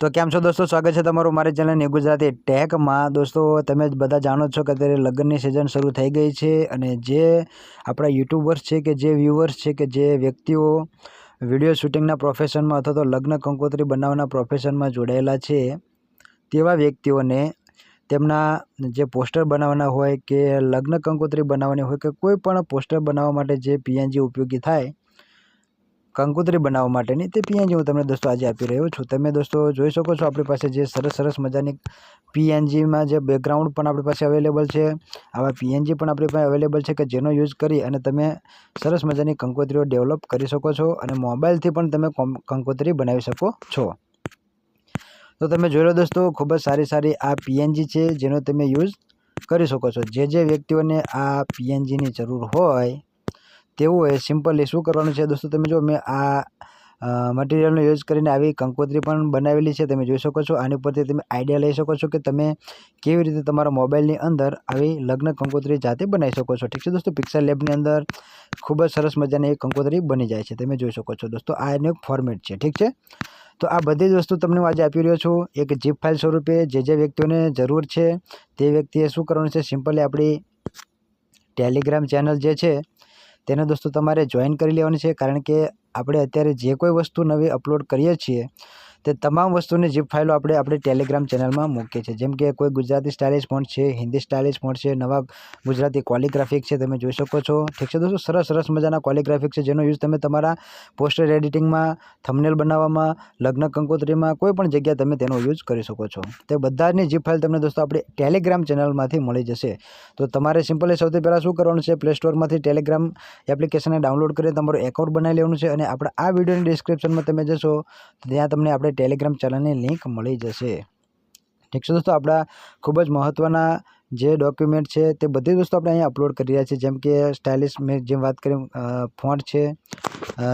तो केम छो दोस्तों, स्वागत है तमारू मारी चैनल न्यू गुजराती टेक में। दोस्तों तमे बधा जाणो छो कि अत्यारे लग्ननी सीजन शुरू थई गई है अने जे आपणा यूट्यूबर्स छे कि जे व्यूवर्स छे कि जे व्यक्तिओ विडियो शूटिंगना प्रोफेशन में अथवा तो लग्न कंकोत्री बनाववाना प्रोफेशन में जोड़ायेला छे तेवा व्यक्तिओने तेमना जे पोस्टर बनाववाना होय के लग्न कंकोत्री बनाववानी होय के कोईपण पोस्टर बनाववा माटे जे पीएनजी उपयोगी थाय कंकोत्री बनाववा माटेनी ते पीएनजी हूँ तमने दोस्तों आज आपी रह्यो छुं। तमे दोस्तों जोई शको छो आपणी पासे जे सरस सरस मजानी पीएनजी में जे बेकग्राउंड पण आपणी पासे अवेलेबल छे, आवा पीएनजी पण आपणी पासे अवेलेबल छे के जेनो यूज करी अने तमे सरस मजानी कंकोत्रीओ डेवलप करी शको छो अने मोबाइलथी पण तमे कंकोत्री बनावी शको छो। तो तमे जोई लो दोस्तों, खूब ज सारी सारी आ पीएनजी छे जेनो तमे यूज करी शको छो। जे व्यक्तिओने आ पीएनजी नी जरूर होय तेओए सिम्पली शुं करवानुं छे दोस्तों, तमे जो मैं आ मटीरियलनो यूज करीने आवी कंकोत्री पण बनावेली छे तमे जोई शको छो। आनी परथी तमे आइडिया लई शको छो कि तमे केवी रीते तमारा मोबाइलनी अंदर आवी लग्न कंकोत्री जाते बनावी शको छो। ठीक छे दोस्तों, पिक्सल लेबनी अंदर खूब ज सरस मजानी एक कंकोत्री बनी जाय छे, तमे जोई शको छो दोस्तों। आ एनुं एक फॉर्मेट छे, ठीक छे। तो आ बधी ज वस्तु तमने आज आपी रह्यो छुं एक जीप फाइल स्वरूपे। जे व्यक्तिओने जरूर छे ते व्यक्तिए शुं करवानुं छे, सिम्पली आपणी टेलिग्राम चेनल जे छे तेने दोस्तों तमारे जॉइन करी लेवानी छे, कारण के આપણે અત્યારે જે કોઈ વસ્તુ નવી અપલોડ કરીએ છીએ તે તમામ વસ્તુની જીપ ફાઇલો આપણે આપણી ટેલિગ્રામ ચેનલમાં મૂકીએ છીએ। જેમ કે કોઈ ગુજરાતી સ્ટાઇલિશ ફોન્ટ છે, હિન્દી સ્ટાઇલિશ ફોન્ટ છે, નવા ગુજરાતી કોલિગ્રાફિક છે, તમે જોઈ શકો છો। ઠીક છે દોસ્તો, સરસ સરસ મજાના કોલિગ્રાફિક છે જેનો યુઝ તમે તમારા પોસ્ટર એડિટિંગમાં, થંબનેલ બનાવવામાં, લગ્ન કંકોત્રીમાં કોઈ પણ જગ્યાએ તમે તેનો યુઝ કરી શકો છો। તે બધાની જીપ ફાઇલ તમને દોસ્તો આપણી ટેલિગ્રામ ચેનલમાંથી મળી જશે। તો તમારે સિમ્પલી સૌથી પહેલાં શું કરવાનું છે, પ્લે સ્ટોરમાંથી ટેલિગ્રામ એપ્લિકેશનને ડાઉનલોડ કરી તમારું એકાઉન્ટ બનાવી લેવાનું છે અને આપણે આ વિડીયોની ડિસ્ક્રિપ્શનમાં તમે જશો ત્યાં તમને આપણે ટેલિગ્રામ ચેનલની લિંક મળી જશે। ઠીક છે દોસ્તો, આપણા ખૂબ જ મહત્ત્વના જે ડોક્યુમેન્ટ છે તે બધી વસ્તુ આપણે અહીંયા અપલોડ કરી રહ્યા છીએ। જેમ કે સ્ટાઇલિશ મેં જેમ વાત કરી ફોન્ટ છે,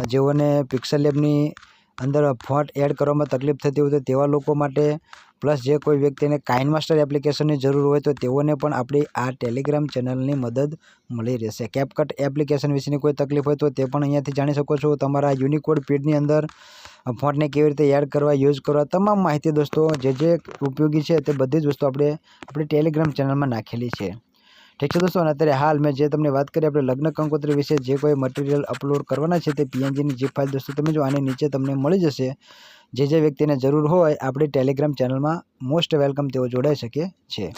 જેઓને પિક્સલ લેબની અંદર ફોન્ટ એડ કરવામાં તકલીફ થતી હોય તો તેવા લોકો માટે, પ્લસ જે કોઈ વ્યક્તિને કાઇનમાસ્ટર એપ્લિકેશનની જરૂર હોય તો તેઓને પણ આપણી આ ટેલિગ્રામ ચેનલની મદદ મળી રહેશે। કેપકટ એપ્લિકેશન વિશેની કોઈ તકલીફ હોય તો તે પણ અહીંયાથી જાણી શકો છો। તમારા યુનિકોડ ફીડની અંદર ફોન્ટને કેવી રીતે એડ કરવા, યુઝ કરવા, તમામ માહિતી દોસ્તો જે ઉપયોગી છે તે બધી જ વસ્તુ આપણે આપણી ટેલિગ્રામ ચેનલમાં નાખેલી છે। ઠીક છે દોસ્તો, અને અત્યારે હાલ મેં જે તમને વાત કરી આપણે લગ્ન કંકોત્રી વિશે જે કોઈ મટીરિયલ અપલોડ કરવાના છે તે પીએનજીની જીપ ફાઇલ દોસ્તો તમે જો આની નીચે તમને મળી જશે। જે વ્યક્તિને જરૂર હોય આપણી ટેલિગ્રામ ચેનલમાં મોસ્ટ વેલકમ તેઓ જોડાઈ શકે છે।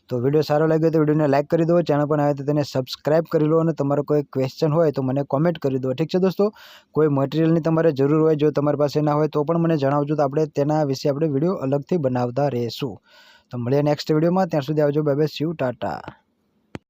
તો વિડીયો સારો લાગ્યો તો વિડીયોને લાઇક કરી દો, ચેનલ પર આવે તો તેને સબસ્ક્રાઇબ કરી લો અને તમારો કોઈ ક્વેશ્ચન હોય તો મને કોમેન્ટ કરી દો। ઠીક છે દોસ્તો, કોઈ મટીરિયલની તમારે જરૂર હોય, જો તમારી પાસે ના હોય તો પણ મને જણાવજો, તો આપણે તેના વિશે આપણે વિડીયો અલગથી બનાવતા રહીશું। તો મળીએ નેક્સ્ટ વિડીયોમાં, ત્યાં સુધી આવજો, bye bye, C you, Tata.